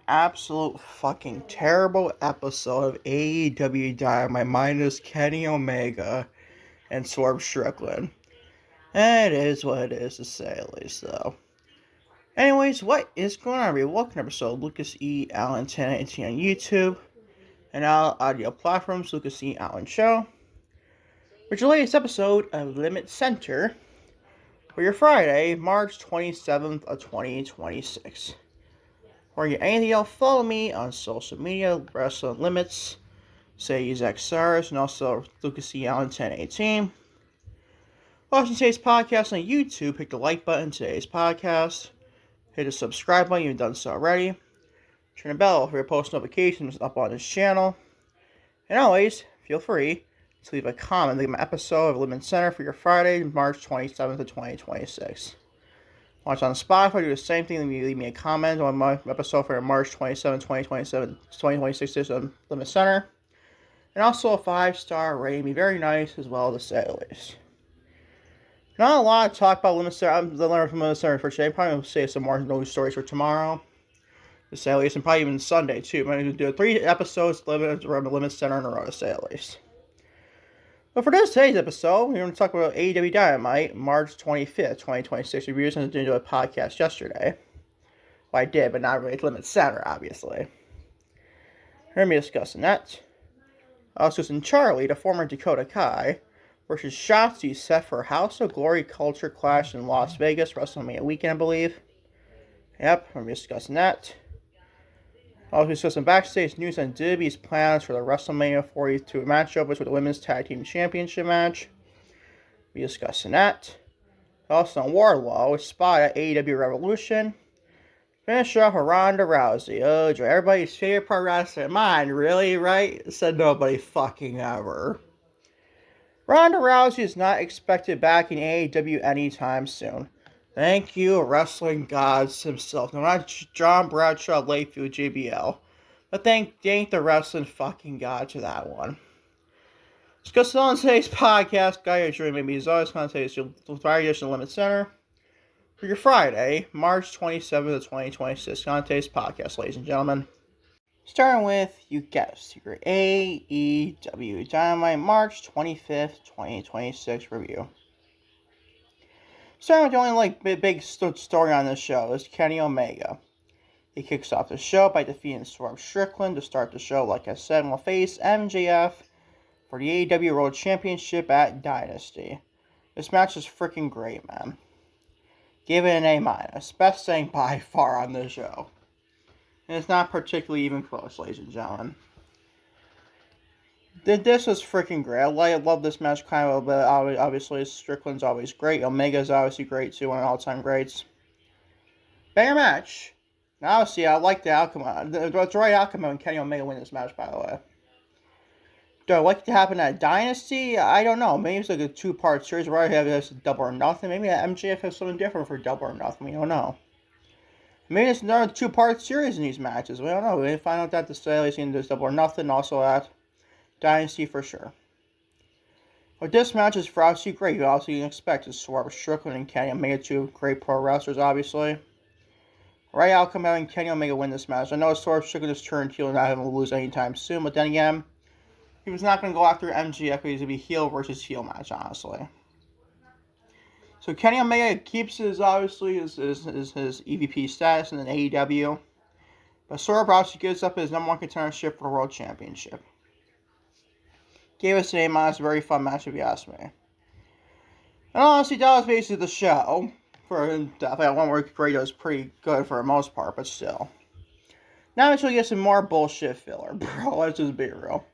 absolute fucking terrible episode of AEW Dynamite minus Kenny Omega and Swerve Strickland. And it is what it is, to say at least, though. Anyways, what is going on, everybody? Welcome to episode Lucas E. Allen 1018 on YouTube and all audio platforms, Lucas E. Allen Show, which is the latest episode of LimitsCenter for your Friday, March 27th of 2026. Or get anything else, follow me on social media, Wrestling Limits, say XRs, and also Lucas E. Allen 1018. Watching today's podcast on YouTube, hit the like button today's podcast. Hit the subscribe button if you've done so already. Turn the bell for your post notifications up on this channel. And always, feel free to leave a comment on my episode of LimitsCenter for your Friday, March 27th of 2026. Watch on Spotify, do the same thing. Leave me a comment on my episode for March 27, 2026 on LimitsCenter. And also a 5-star rating. Be very nice as well, to say the least. Not a lot to talk about LimitsCenter. I'm learning from LimitsCenter for today. Probably will say some more news stories for tomorrow, to say the least. And probably even Sunday, too. I'm going to do 3 episodes around the LimitsCenter in a row, to say the least. But for today's episode, we're going to talk about AEW Dynamite, March 25th, 2026 reviews, and I didn't do a podcast yesterday. Well, I did, but not really LimitsCenter, obviously. We're going to be discussing that. Also, in Charlie, the former Dakota Kai, versus Shotzi, set for House of Glory Culture Clash in Las Vegas, WrestleMania weekend, I believe. Yep, we're going to be discussing that. Also discussing Backstage news on WWE's plans for the WrestleMania 42 matchup, which was the Women's Tag Team Championship match. We'll be discussing that. Also on Wardlow, spot at AEW Revolution. Finish off with Ronda Rousey. Oh, joy. Everybody's favorite pro wrestler. Mine, really, right? Said nobody fucking ever. Ronda Rousey is not expected back in AEW anytime soon. Thank you, wrestling gods himself. No, not John Bradshaw, Layfield, JBL. But thank the wrestling fucking gods for that one. Discussing on today's podcast, guy you're maybe as always going to today's Friday edition of LimitsCenter for your Friday, March 27th of 2026. On today's podcast, ladies and gentlemen. Starting with, you guessed, your AEW Dynamite March 25th, 2026 review. Starting with the only big story on this show is Kenny Omega. He kicks off the show by defeating Swerve Strickland to start the show, like I said, and will face MJF for the AEW World Championship at Dynasty. This match is freaking great, man. Give it an A-. Best thing by far on this show. And it's not particularly even close, ladies and gentlemen. This was freaking great. I love this match kind of, but obviously Strickland's always great. Omega's obviously great too, one of the all-time greats. Banger match. Now, obviously, I like the outcome. The right outcome of Kenny Omega win this match, by the way. Do I like it to happen at Dynasty? I don't know. Maybe it's like a 2-part series where I have this Double or Nothing. Maybe MJF has something different for Double or Nothing. We don't know. Maybe it's another 2-part series in these matches. We don't know. We find out that the style is in this Double or Nothing, also at Dynasty for sure. But this match is for obviously great. You also can expect is Swerve Strickland and Kenny Omega, 2 great pro wrestlers, obviously. Right outcome having Kenny Omega win this match. I know Swerve Strickland is turned heel and not having to lose anytime soon, but then again, he was not going to go after MJF, but he's going to be heel versus heel match, honestly. So Kenny Omega keeps his obviously his EVP status in the AEW, but Swerve obviously gives up his #1 contendership for the World Championship. Gave us an A-. It's a very fun match if you ask me. And honestly, that was basically the show. For definitely one where Grado was pretty good for the most part, but still. Now until we get some more bullshit filler, bro. Let's just be real.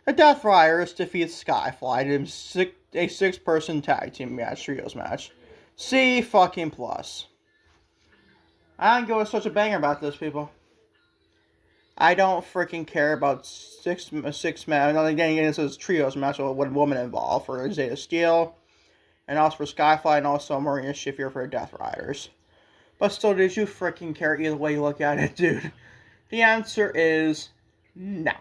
The Death Riders defeat Skyfly in a 6-person tag team match, trios match. C fucking plus. I don't go with such a banger about this, people. I don't freaking care about six men. Again, this is trios match with a woman involved for Zeta Steel, and also for Skyfly, and also Marina Shafir for the Death Riders. But still, did you freaking care either way you look at it, dude? The answer is no.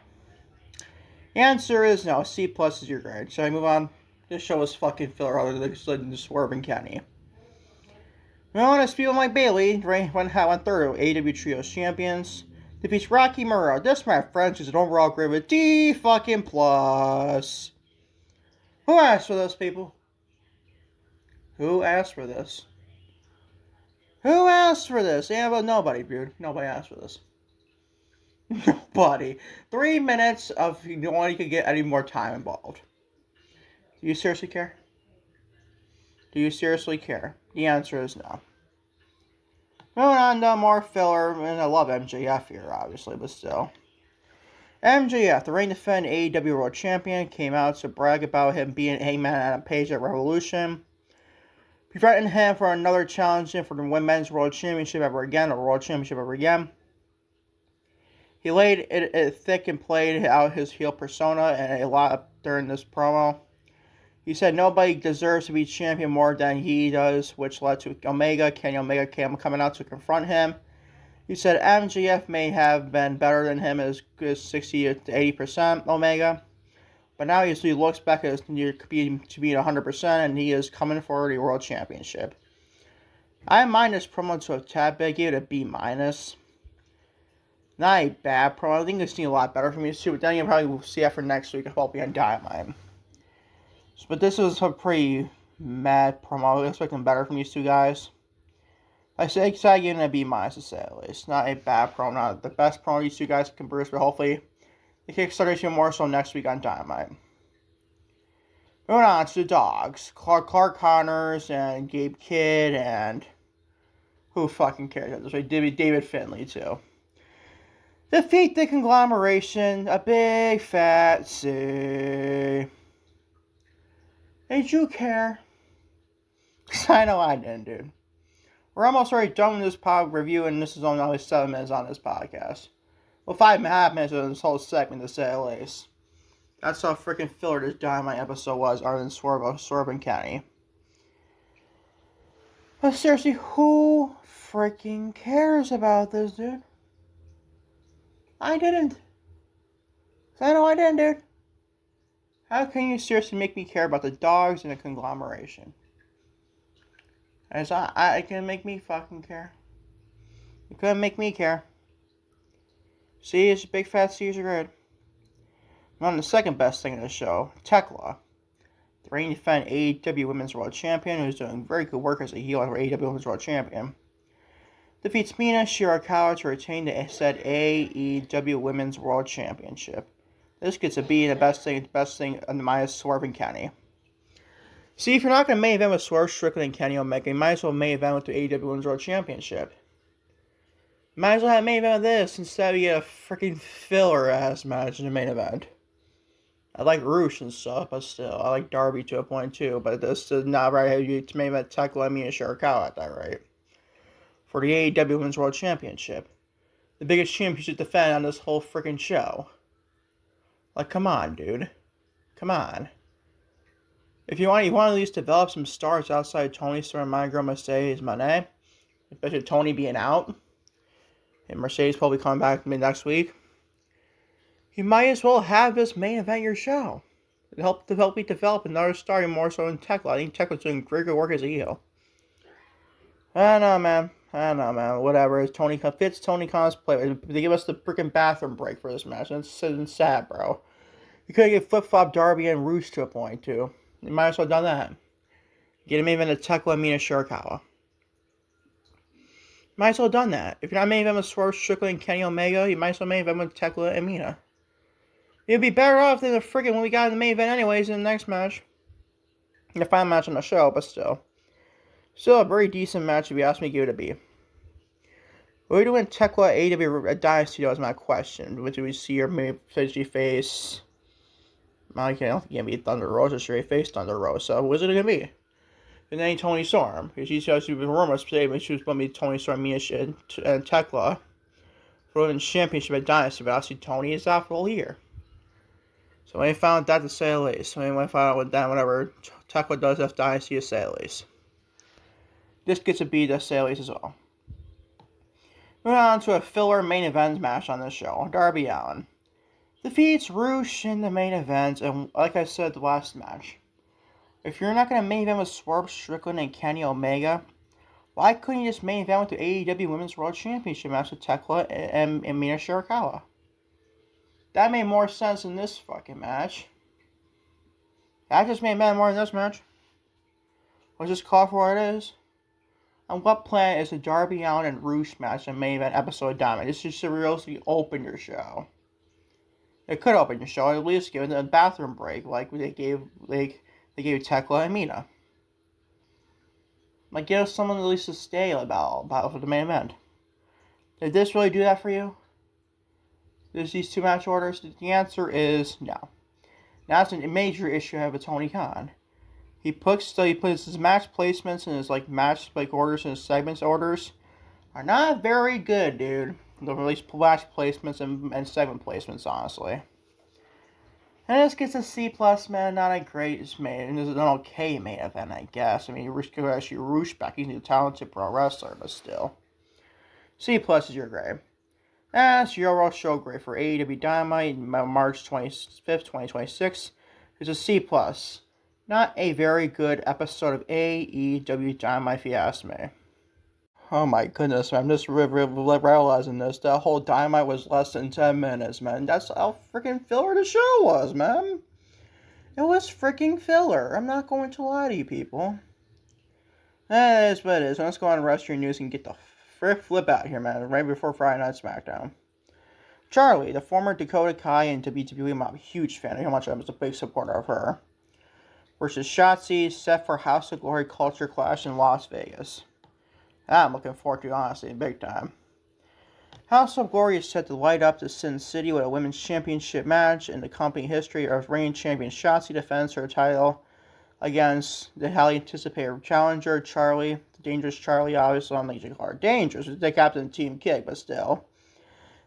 The answer is no. C plus is your grade. Shall I move on? This show is fucking filler other than Swerve and Kenny. We want to speak with Mike Bailey, went third of AEW Trios Champions. defeats Rocky Murrow. This, my friends, is an overall grade with D fucking plus. Who asked for this, people? Who asked for this? Who asked for this? Yeah, but nobody, dude. Nobody asked for this. Nobody. 3 minutes of you don't want to get any more time involved. Do you seriously care? Do you seriously care? The answer is no. Moving on to more filler, and I love MJF here, obviously, but still. MJF, the reigning defending AEW World Champion, came out to brag about him being Hangman Adam Page at Revolution. He threatened him for another challenge for the Women's World Championship ever again, or World Championship ever again. He laid it thick and played out his heel persona and a lot during this promo. He said nobody deserves to be champion more than he does, which led to Kenny Omega coming out to confront him. He said MJF may have been better than him as good as 60 to 80% Omega, but now he looks back at his year to be 100%, and he is coming for the World Championship. I mind this promo to a tad bit, gave it a B-. Not a bad promo. I think it's seen a lot better from me too, but then you'll probably see after next week if I'll be on Dynamite. But this is a pretty mad promo. I was expecting better from these two guys. I say I give it a B- to say at least. Not a bad promo, not the best promo these two guys can produce, but hopefully the Kickstarter even more so next week on Dynamite. Moving on to the dogs. Clark Connors and Gabe Kidd and who fucking cares? David Finlay too. Defeat the conglomeration, a big fat C. Did you care? Because I know I didn't, dude. We're almost already done with this pod review, and this is only 7 minutes on this podcast. Well, 5.5 minutes of this whole segment, to say the least. That's how freaking filler this Dynamite episode was, other than Swerve and Kenny. But seriously, who freaking cares about this, dude? I didn't. I know I didn't, dude. How can you seriously make me care about the dogs and the conglomeration? As it can make me fucking care. You couldn't make me care. See, it's a big fat Caesar grid. On the second best thing in the show, Tekla, the reigning defending AEW Women's World Champion, who's doing very good work as a heel for AEW Women's World Champion, defeats Mina Shirakawa to retain the said AEW Women's World Championship. This gets a B, and the best thing on the minus Swerve and Kenny. See, if you're not going to main event with Swerve Strickland and Kenny Omega, you might as well main event with the AEW Women's World Championship. You might as well have main event with this instead of you get a freaking filler-ass match in the main event. I like Roosh and stuff, but still, I like Darby to a point too, but this is not right. You to main event Tekla and Mina Shirakawa at that rate. For the AEW Women's World Championship. The biggest championship defend on this whole freaking show. Like, come on, dude. Come on. If you want to at least develop some stars outside Tony Storm, my girl Mercedes Moné, especially Tony being out, and Mercedes probably coming back next week, you might as well have this main event your show. To help me develop another star, more so in Tekla. I think Tekla's doing great good work as a heel. I don't know, man. Whatever. It's Tony fits Tony Khan's play. They give us the freaking bathroom break for this match. It's sad, bro. You could get flip-flop Darby and Roosh to a point, too. You might as well have done that. Get him even a Tekla and Mina Shirakawa. Might as well have done that. If you're not main event with Swerve Strickland and Kenny Omega, you might as well main event with Tekla and Mina. You'd be better off than the freaking when we got in the main event anyways in the next match. The final match on the show, but still. Still a very decent match if you ask me, give it a B. What are we doing Tekla AEW Dynasty though is my question. What do we see her maybe face? I don't think it's going to be Thunder Rosa, straight face Thunder Rosa. What's it going to be? And then Tony Storm. Because she's been rumors saying she was going to be Tony Storm, Mina, and Tekla for the Women's Championship at Dynasty. But obviously Tony is out for the whole year. So when I found that to say the least. When I found out with that, whatever Tekla does have Dynasty to say the least. This gets a B to say the least as well. Moving on to a filler main event match on this show. Darby Allin defeats Roosh in the main event, and like I said the last match, if you're not going to main event with Swerve Strickland and Kenny Omega, Why couldn't you just main event with the AEW Women's World Championship match with Tekla and Mina Shirakawa? That made more sense than this fucking match. That just made more than this match. Let's just call for what it is. On what planet is the Darby Allin and Roosh match in the main event episode of Dynamite? This should seriously open your show. It could open your show, at least give it a bathroom break, like they gave Tekla and Mina. Like, give us someone at least to stay about for the main event. Did this really do that for you? There's these two match orders? The answer is no. Now it's a major issue I have with Tony Khan. He puts his match placements and his match orders and his segments orders are not very good, dude. The release match placements and segment placements, honestly. And this gets a C+, man. Not a great main. This is an okay main event, I guess. I mean, actually Roosh back. He's a talented pro wrestler, but still. C+ is your grade. That's your overall show grade for AEW Dynamite, March 25th, 2026. It's a C+. Not a very good episode of AEW Dynamite, if you ask me. Oh my goodness, man. I'm just realizing this. That whole Dynamite was less than 10 minutes, man. That's how freaking filler the show was, man. It was freaking filler. I'm not going to lie to you people. That is what it is. Let's go on wrestling news and get the flip out here, man. Right before Friday Night SmackDown. Charlie, the former Dakota Kai in WWE, I'm a huge fan of how much I was a big supporter of her. Versus Shotzi, set for House of Glory Culture Clash in Las Vegas. I'm looking forward to, honestly, big time. House of Glory is set to light up the Sin City with a women's championship match in the company history of reigning champion Shotzi defends her title against the highly anticipated challenger, Charlie, the Dangerous Charlie, obviously on Legion card. Dangerous, the captain Team Kick, but still.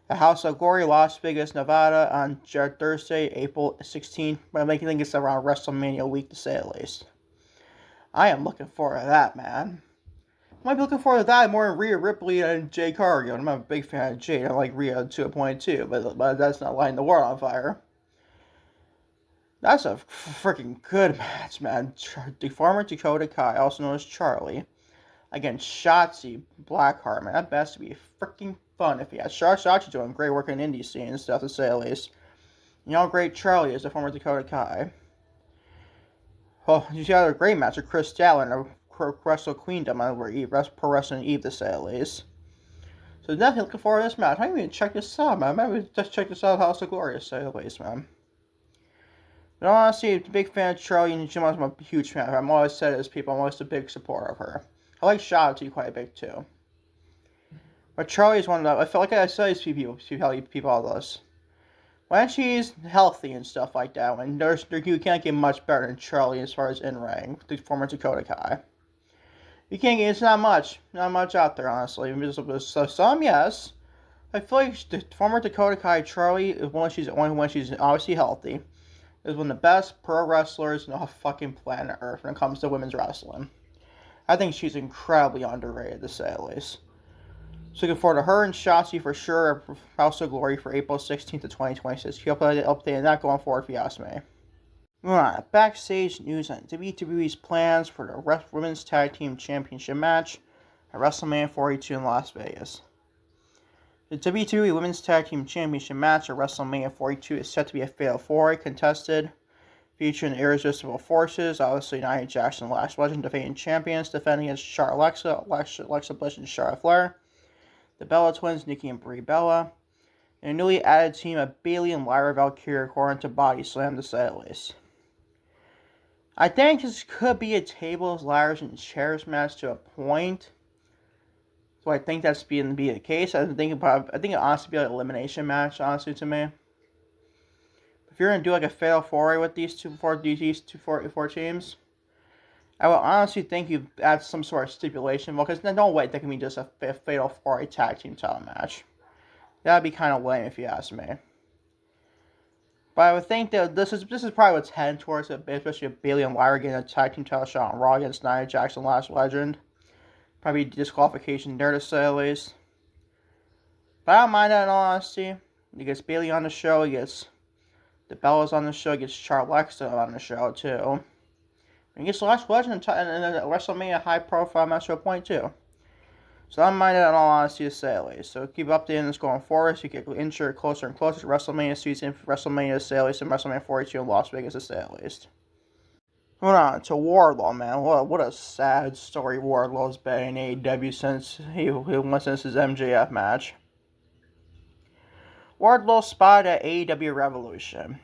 The House of Glory, Las Vegas, Nevada, on Thursday, April 16th. But I think it's around WrestleMania week, to say the least. I am looking forward to that, man. I might be looking forward to that more than Rhea Ripley and Jade Cargill. I'm not a big fan of Jade. I like Rhea to a point too, but that's not lighting the world on fire. That's a freaking good match, man. The former Dakota Kai, also known as Charlie, against Shotzi Blackheart, man. That best to be freaking fun if you had Shotzi doing great work in the indie scene and stuff, to say the least. You know how great Charlie is, the former Dakota Kai. Well, you got a great match with Chris Allen of Wrestle Queendom over Pro Wrestling Eve, to say the least. So definitely looking forward to this match. I didn't even check this out, man. Maybe just check this out, House of Glory, to say the least, man. But honestly, I'm a big fan of Charlie, and Jim, I'm a huge fan of her. I'm always said it as people, I'm always a big supporter of her. I like Shotzi quite a bit too. But Charlie is one of the, I feel like I say these people all this. When she's healthy and stuff like that, when you can't get much better than Charlie as far as in-ring, the former Dakota Kai. You can't get, it's not much out there, honestly. So some, yes. I feel like the former Dakota Kai, Charlie, when she's obviously healthy, is one of the best pro wrestlers in the fucking planet Earth when it comes to women's wrestling. I think she's incredibly underrated, to say the least. So looking forward to her and Shotzi for sure. House of Glory for April 16th of 2026. Keep updating that going forward, if you ask me. Moving on, backstage news on WWE's plans for the Women's Tag Team Championship match at WrestleMania 42 in Las Vegas. The WWE Women's Tag Team Championship match at WrestleMania 42 is set to be a Fatal 4-Way contested, featuring the Irresistible Forces, obviously Nia Jax and Lash Legend, defending champions, defending against Alexa Bliss and Charlotte Flair, the Bella Twins, Nikki and Brie Bella, and a newly added team of Bayley and Lyra Valkyria, according to Body Slam, to say the least. I think this could be a tables, ladders, and chairs match to a point. So I think that's going to be the case. I think it honestly be like an elimination match, honestly, to me. If you're going to do like a Fatal 4-Way with these four teams, I would honestly think you add some sort of stipulation. Well, because no way that can be just a Fatal 4-Way tag team title match. That would be kind of lame if you ask me. But I would think that this is probably what's heading towards, especially if Bayley and Lyra getting a tag team title shot on Raw against Nia Jax and Lash Legend. Probably disqualification there, to say the least. But I don't mind that in all honesty. He gets Bayley on the show, he gets the Bellas on the show, he gets Charlotte on the show too. And he gets Lash Legend in a WrestleMania high profile match to a point too. So I'm minded in all honesty to say at least. So keep updating this going forward so you get injured closer and closer to WrestleMania season, WrestleMania to say at least, and WrestleMania 42 in Las Vegas to say at least. Moving on to Wardlow, man. What a sad story Wardlow's been in AEW since he went since his MJF match. Wardlow spotted at AEW Revolution.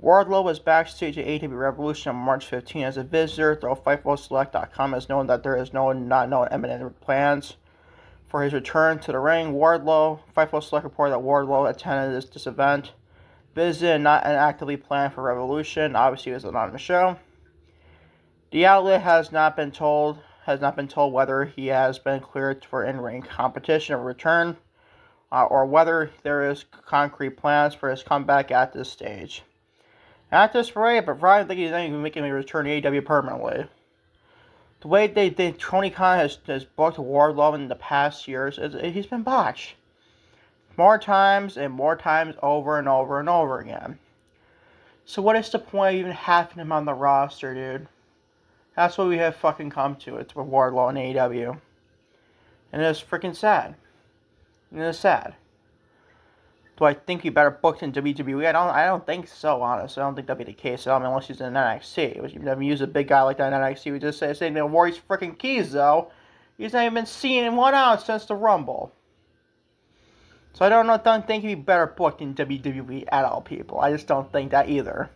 Wardlow was backstage at AEW Revolution on March 15 as a visitor, though FightfulSelect.com has known that there is not known imminent plans for his return to the ring. Fightful Select reported that Wardlow attended this event, visited and not actively planned for Revolution. Obviously, he was not on the show. The outlet has not been told whether he has been cleared for in-ring competition or return, or whether there is concrete plans for his comeback at this stage. At this rate, but Brian think he's not even making me return to AEW permanently. The way Tony Khan has booked Wardlow in the past years, he's been botched. More times over and over and over again. So what is the point of even having him on the roster, dude? That's what we have fucking come to. It's with Wardlow and AEW. And it's freaking sad. And it's sad. Do I think he better booked in WWE? I don't think so, honestly. I don't think that'd be the case at all, unless he's in NXT. You've never used a big guy like that in NXT. We just say same thing. Warriors freaking keys, though. He's not even been seen in 1 ounce since the Rumble. So I don't think he'd be better booked in WWE at all, people. I just don't think that either.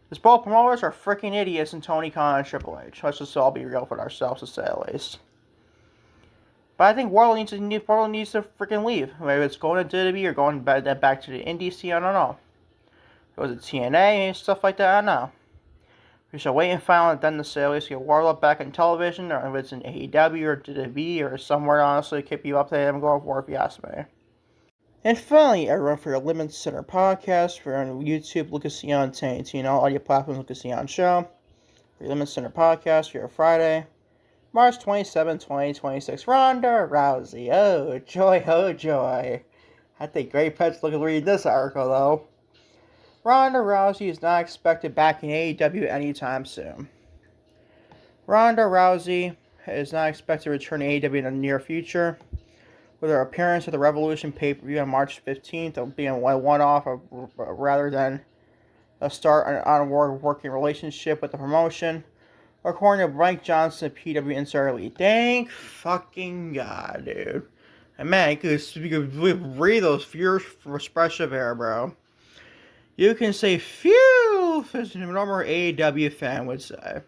Because both promoters are freaking idiots in Tony Khan and Triple H. Let's just all be real with ourselves, to say at least. But I think Wardlow needs to freaking leave. Maybe it's going to WWE or going back to the indie scene, I don't know. Goes to TNA and stuff like that, I don't know. We shall wait and find out then to say at least get Wardlow back on television, or if it's in AEW or WWE or somewhere, honestly, keep you updated and going forward if you ask me. And finally, everyone, for your LimitsCenter podcast, for on YouTube, look us see on TNT, audio platforms, look us see on show. For your LimitsCenter podcast, for your Friday, March 27, 2026, Ronda Rousey. Oh, joy, oh, joy. I think great pets look at reading this article, though. Ronda Rousey is not expected back in AEW anytime soon. Ronda Rousey is not expected to return to AEW in the near future, with her appearance at the Revolution pay-per-view on March 15th being a one-off rather than a start an onward working relationship with the promotion. According to Mike Johnson, PW Insider Elite. Thank fucking God, dude. And man, you could breathe those fierce, expressive air, bro. You can say, phew, as a normal AEW fan would say.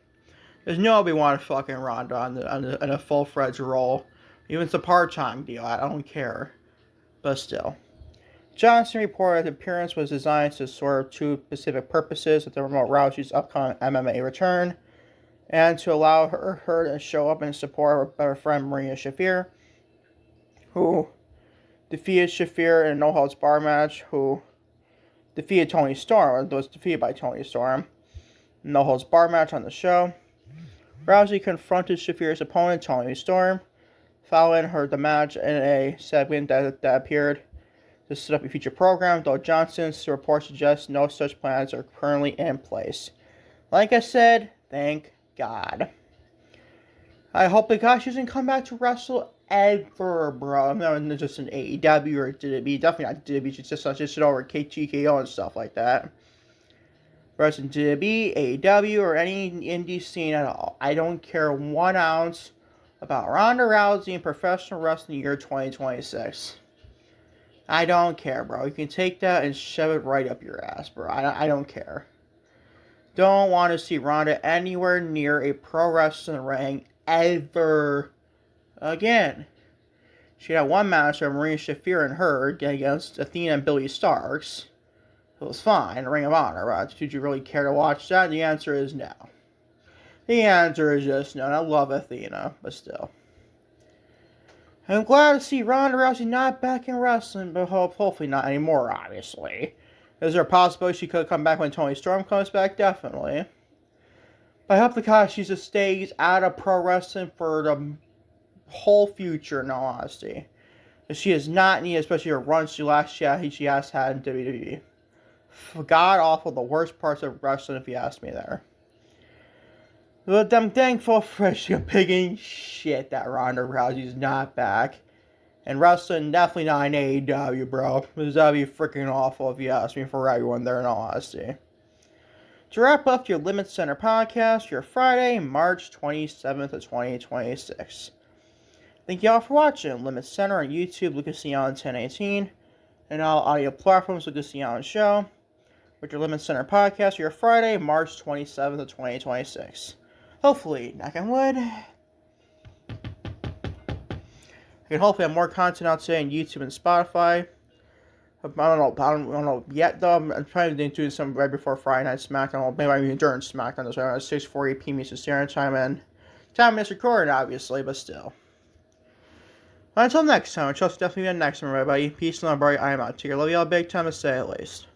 There's nobody want fucking Ronda in a full-fledged role. Even if it's a part-time deal, I don't care. But still. Johnson reported the appearance was designed to serve two specific purposes with the remote Rousey's upcoming MMA return, and to allow her to show up and support her friend Maria Shafir, who defeated Shafir in a no-holds-barred match, who defeated Toni Storm, was defeated by Toni Storm. No-holds-barred match on the show. Rousey confronted Shafir's opponent, Toni Storm, following the match in a segment that appeared to set up a future program, though Johnson's report suggests no such plans are currently in place. Like I said, thank God. I hope the gosh she doesn't come back to wrestle ever, bro. I'm not just an AEW or WWE. Definitely not WWE. She's just over TKO and stuff like that. Whereas in WWE, AEW, or any indie scene at all, I don't care 1 ounce about Ronda Rousey in professional wrestling year 2026. I don't care, bro. You can take that and shove it right up your ass, bro. I don't care. Don't want to see Ronda anywhere near a pro wrestling ring ever again. She had one match with Maria Shafir and her against Athena and Billy Starks. It was fine, Ring of Honor, right? Did you really care to watch that? The answer is no. The answer is just no. And I love Athena, but still. I'm glad to see Ronda Rousey not back in wrestling, but hopefully not anymore, obviously. Is there a possibility she could come back when Toni Storm comes back? Definitely. But I hope the God she just stays out of pro wrestling for the whole future, in all honesty. She is not needed, especially her run she has had in WWE. God awful, the worst parts of wrestling, if you ask me there. But I'm thankful for picking shit that Ronda Rousey's not back. And wrestling definitely not in AEW, bro. This would be freaking awful if you ask me, for everyone there, in all honesty. To wrap up your LimitsCenter podcast, your Friday, March 27th of 2026. Thank you all for watching. LimitsCenter on YouTube, Lucas Leon 1018, and all audio platforms, Lucas Leon Show, with your LimitsCenter podcast, your Friday, March 27th of 2026. Hopefully, knock on wood, I can hopefully have more content out today on YouTube and Spotify. I don't know yet though. I'm trying to do some right before Friday Night SmackDown. Maybe even during SmackDown as well. 6:40 p.m. Eastern Standard Time, and time is recorded, obviously, but still. Until next time, which will definitely be the next one, everybody. Peace and love, everybody. I am out. Take care. Love y'all big time, to say at least.